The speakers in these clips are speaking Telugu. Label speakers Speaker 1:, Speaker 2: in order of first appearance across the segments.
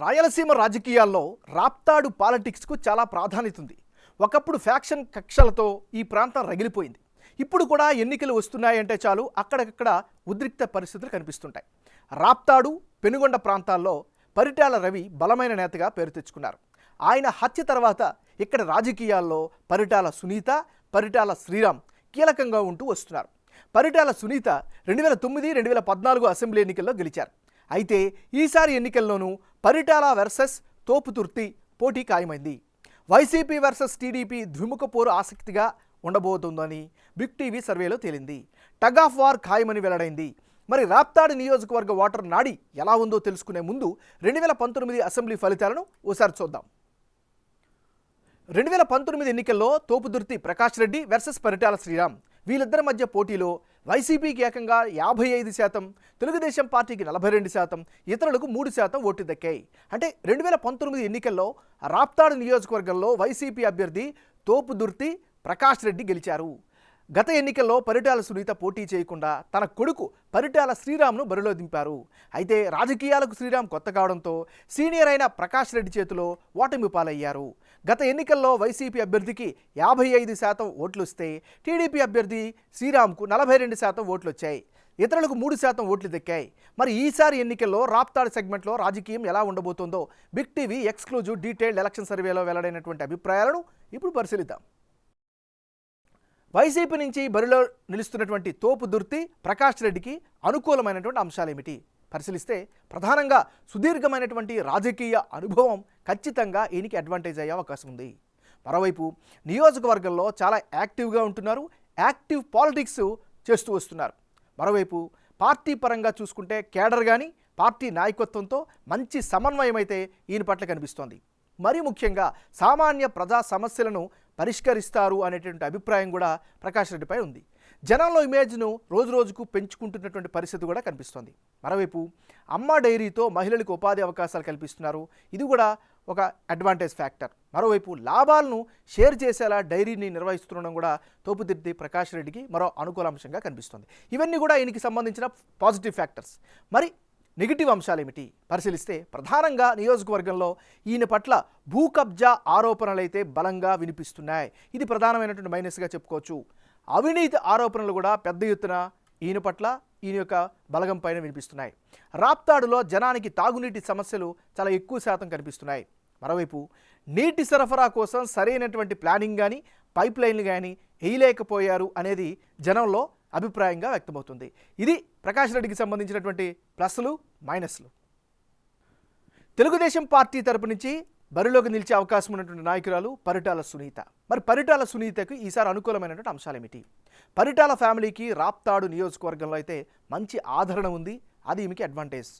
Speaker 1: రాయలసీమ రాజకీయాల్లో రాప్తాడు పాలిటిక్స్కు చాలా ప్రాధాన్యత ఉంది. ఒకప్పుడు ఫ్యాక్షన్ కక్షలతో ఈ ప్రాంతం రగిలిపోయింది. ఇప్పుడు కూడా ఎన్నికలు వస్తున్నాయంటే చాలు అక్కడక్కడ ఉద్రిక్త పరిస్థితులు కనిపిస్తుంటాయి. రాప్తాడు, పెనుగొండ ప్రాంతాల్లో పరిటాల రవి బలమైన నేతగా పేరు తెచ్చుకున్నారు. ఆయన హత్య తర్వాత ఇక్కడ రాజకీయాల్లో పరిటాల సునీత, పరిటాల శ్రీరామ్ కీలకంగా ఉంటూ వస్తున్నారు. పరిటాల సునీత 2009, 2014 అసెంబ్లీ ఎన్నికల్లో గెలిచారు. అయితే ఈసారి ఎన్నికల్లోనూ పరిటాల వర్సెస్ తోపుదుర్తి పోటీ ఖాయమైంది. వైసీపీ వర్సెస్ టీడీపీ ద్విముఖ పోరు ఆసక్తిగా ఉండబోతోందని బిగ్ టీవీ సర్వేలో తేలింది. టగ్ ఆఫ్ వార్ ఖాయమని వెల్లడైంది. మరి రాప్తాడు నియోజకవర్గ ఓటర్ నాడి ఎలా ఉందో తెలుసుకునే ముందు 2019 అసెంబ్లీ ఫలితాలను ఓసారి చూద్దాం. 2019 ఎన్నికల్లో తోపుదుర్తి ప్రకాష్ రెడ్డి వర్సెస్ పరిటాల శ్రీరామ్, వీళ్ళిద్దరి మధ్య పోటీలో వైసీపీకి ఏకంగా 55%, తెలుగుదేశం పార్టీకి 42%, ఇతరులకు 3% ఓట్లు దక్కాయి. అంటే 2019 ఎన్నికల్లో రాప్తాడు నియోజకవర్గంలో వైసీపీ అభ్యర్థి తోపుదుర్తి ప్రకాష్ రెడ్డి గెలిచారు. గత ఎన్నికల్లో పరిటాల సునీత పోటీ చేయకుండా తన కొడుకు పరిటాల శ్రీరామ్ను బరిలో దింపారు. అయితే రాజకీయాలకు శ్రీరామ్ కొత్త కావడంతో సీనియర్ అయిన ప్రకాష్ రెడ్డి చేతిలో ఓటమి పాలయ్యారు. గత ఎన్నికల్లో వైసీపీ అభ్యర్థికి 55% ఓట్లు వస్తే టీడీపీ అభ్యర్థి శ్రీరామ్కు 42% ఓట్లు వచ్చాయి. ఇతరులకు 3% ఓట్లు దక్కాయి. మరి ఈసారి ఎన్నికల్లో రాప్తాడు సెగ్మెంట్లో రాజకీయం ఎలా ఉండబోతోందో big TV exclusive detailed election సర్వేలో వెల్లడైనటువంటి అభిప్రాయాలను ఇప్పుడు పరిశీలిద్దాం. వైసీపీ నుంచి బరిలో నిలుస్తున్నటువంటి తోపుదుర్తి ప్రకాష్ రెడ్డికి అనుకూలమైనటువంటి అంశాలు ఏమిటి పరిశీలిస్తే, ప్రధానంగా సుదీర్ఘమైనటువంటి రాజకీయ అనుభవం ఖచ్చితంగా ఈయనకి అడ్వాంటేజ్ అయ్యే అవకాశం ఉంది. మరోవైపు నియోజకవర్గంలో చాలా యాక్టివ్గా ఉంటున్నారు, యాక్టివ్ పాలిటిక్స్ చేస్తూ వస్తున్నారు. మరోవైపు పార్టీ పరంగా చూసుకుంటే కేడర్ కానీ పార్టీ నాయకత్వంతో మంచి సమన్వయం అయితే ఈయన పట్ల కనిపిస్తోంది. మరీ ముఖ్యంగా సామాన్య ప్రజా సమస్యలను పరిష్కరిస్తారు అనేటువంటి అభిప్రాయం కూడా ప్రకాష్ రెడ్డిపై ఉంది. జనంలో ఇమేజ్ను రోజురోజుకు పెంచుకుంటున్నటువంటి పరిస్థితి కూడా కనిపిస్తోంది. మరోవైపు అమ్మ డైరీతో మహిళలకు ఉపాధి అవకాశాలు కల్పిస్తున్నారు, ఇది కూడా ఒక అడ్వాంటేజ్ ఫ్యాక్టర్. మరోవైపు లాభాలను షేర్ చేసేలా డైరీని నిర్వహిస్తుండడం కూడా తోపుదుర్తి ప్రకాష్ రెడ్డికి మరో అనుకూల అంశంగా కనిపిస్తుంది. ఇవన్నీ కూడా ఈయనకి సంబంధించిన పాజిటివ్ ఫ్యాక్టర్స్. మరి నెగిటివ్ అంశాలు ఏమిటి పరిశీలిస్తే, ప్రధానంగా నియోజకవర్గంలో ఈయన పట్ల భూ కబ్జా ఆరోపణలైతే బలంగా వినిపిస్తున్నాయి. ఇది ప్రధానమైనటువంటి మైనస్గా చెప్పుకోవచ్చు. అవినీతి ఆరోపణలు కూడా పెద్ద ఎత్తున ఈయన పట్ల ఈయన యొక్క బలగం పైన వినిపిస్తున్నాయి. రాప్తాడులో జనానికి తాగునీటి సమస్యలు చాలా ఎక్కువ శాతం కనిపిస్తున్నాయి. మరోవైపు నీటి సరఫరా కోసం సరైనటువంటి ప్లానింగ్ కానీ పైప్ లైన్లు కానీ వేయలేకపోయారు అనేది జనంలో అభిప్రాయంగా వ్యక్తమవుతుంది. ఇది ప్రకాష్ రెడ్డికి సంబంధించినటువంటి ప్లస్లు మైనస్లు. తెలుగుదేశం పార్టీ తరపు నుంచి బరిలోకి నిలిచే అవకాశం ఉన్నటువంటి నాయకురాలు పరిటాల సునీత. మరి పరిటాల సునీతకు ఈసారి అనుకూలమైనటువంటి అంశాలు ఏమిటి? పరిటాల ఫ్యామిలీకి రాప్తాడు నియోజకవర్గంలో అయితే మంచి ఆదరణ ఉంది, అది ఈమెకి అడ్వాంటేజ్.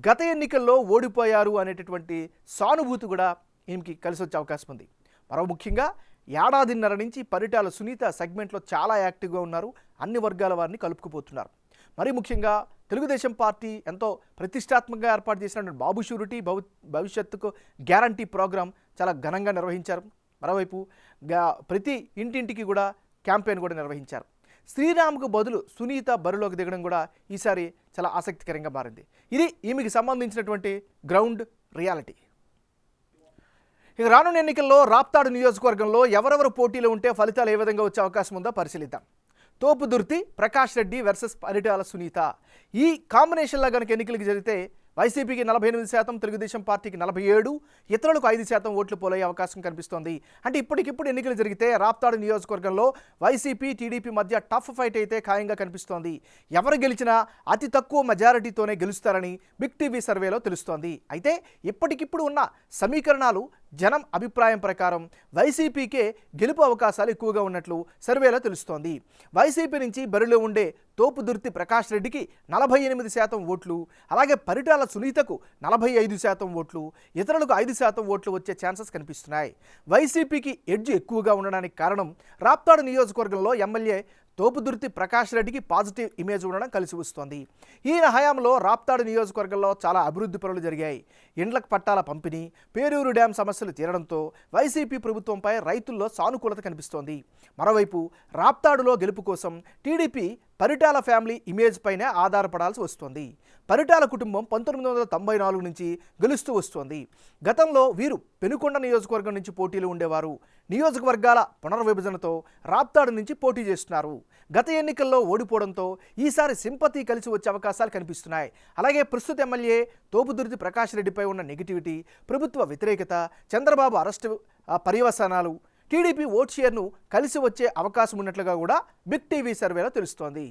Speaker 1: గత ఎన్నికల్లో ఓడిపోయారు అనేటటువంటి సానుభూతి కూడా ఈమెకి కలిసి వచ్చే అవకాశం ఉంది. మరో ముఖ్యంగా ఏడాదిన్నర నుంచి పరిటాల సునీత సెగ్మెంట్లో చాలా యాక్టివ్గా ఉన్నారు, అన్ని వర్గాల వారిని కలుపుకుపోతున్నారు. మరీ ముఖ్యంగా తెలుగుదేశం పార్టీ ఎంతో ప్రతిష్టాత్మకంగా ఏర్పాటు చేసినటువంటి బాబు షూరిటీ భవిష్యత్తుకు గ్యారంటీ ప్రోగ్రాం చాలా ఘనంగా నిర్వహించారు. మరోవైపు ప్రతి ఇంటింటికి కూడా క్యాంపెయిన్ కూడా నిర్వహించారు. శ్రీరామ్కు బదులు సునీత బరిలోకి దిగడం కూడా ఈసారి చాలా ఆసక్తికరంగా మారింది. ఇది ఈమెకి సంబంధించినటువంటి గ్రౌండ్ రియాలిటీ. ఇక రానున్న ఎన్నికల్లో రాప్తాడు నియోజకవర్గంలో ఎవరెవరు పోటీలో ఉంటే ఫలితాలు ఏ విధంగా వచ్చే అవకాశం ఉందో పరిశీలిద్దాం. తోపుదుర్తి ప్రకాష్ రెడ్డి వర్సెస్ పరిటాల సునీత, ఈ కాంబినేషన్లో కనుక ఎన్నికలకు జరిగితే వైసీపీకి 48%, తెలుగుదేశం పార్టీకి 47%, ఇతరులకు 5% ఓట్లు పోలయ్యే అవకాశం కనిపిస్తోంది. అంటే ఇప్పటికిప్పుడు ఎన్నికలు జరిగితే రాప్తాడు నియోజకవర్గంలో వైసీపీ టీడీపీ మధ్య టఫ్ ఫైట్ అయితే ఖాయంగా కనిపిస్తోంది. ఎవరు గెలిచినా అతి తక్కువ మెజారిటీతోనే గెలుస్తారని బిగ్ టీవీ సర్వేలో తెలుస్తోంది. అయితే ఇప్పటికిప్పుడు ఉన్న సమీకరణాలు జనం అభిప్రాయం ప్రకారం వైసీపీకే గెలుపు అవకాశాలు ఎక్కువగా ఉన్నట్లు సర్వేలో తెలుస్తోంది. వైసీపీ నుంచి బరిలో ఉండే తోపుదుర్తి ప్రకాష్ రెడ్డికి 48% ఓట్లు, అలాగే పరిటాల సునీతకు 45% ఓట్లు, ఇతరులకు 5% ఓట్లు వచ్చే ఛాన్సెస్ కనిపిస్తున్నాయి. వైసీపీకి ఎడ్జ్ ఎక్కువగా ఉండడానికి కారణం రాప్తాడు నియోజకవర్గంలో ఎమ్మెల్యే తోపుదుర్తి ప్రకాష్ రెడ్డికి పాజిటివ్ ఇమేజ్ ఉండడం కలిసి వస్తోంది. ఈయన హయాంలో రాప్తాడు నియోజకవర్గంలో చాలా అభివృద్ధి పనులు జరిగాయి. ఇండ్లకు పట్టాల పంపిణీ, పేరూరు డ్యాం సమస్యలు తీరడంతో వైసీపీ ప్రభుత్వంపై రైతుల్లో సానుకూలత కనిపిస్తోంది. మరోవైపు రాప్తాడులో గెలుపు కోసం టీడీపీ పరిటాల ఫ్యామిలీ ఇమేజ్ పైనే ఆధారపడాల్సి వస్తోంది. పరిటాల కుటుంబం 1994 నుంచి గెలుస్తూ వస్తోంది. గతంలో వీరు పెనుకొండ నియోజకవర్గం నుంచి పోటీలు ఉండేవారు. నియోజకవర్గాల పునర్విభజనతో రాప్తాడు నుంచి పోటీ చేస్తున్నారు. గత ఎన్నికల్లో ఓడిపోవడంతో ఈసారి సింపతి కలిసి వచ్చే అవకాశాలు కనిపిస్తున్నాయి. అలాగే ప్రస్తుత ఎమ్మెల్యే తోపుదుర్తి ప్రకాష్ రెడ్డిపై ఉన్న నెగిటివిటీ, ప్రభుత్వ వ్యతిరేకత, చంద్రబాబు అరెస్టు పర్యవసానాలు టీడీపీ ఓట్ షేర్ను కలిసి వచ్చే అవకాశం ఉన్నట్లుగా కూడా బిగ్ టీవీ సర్వేలో తెలుస్తోంది.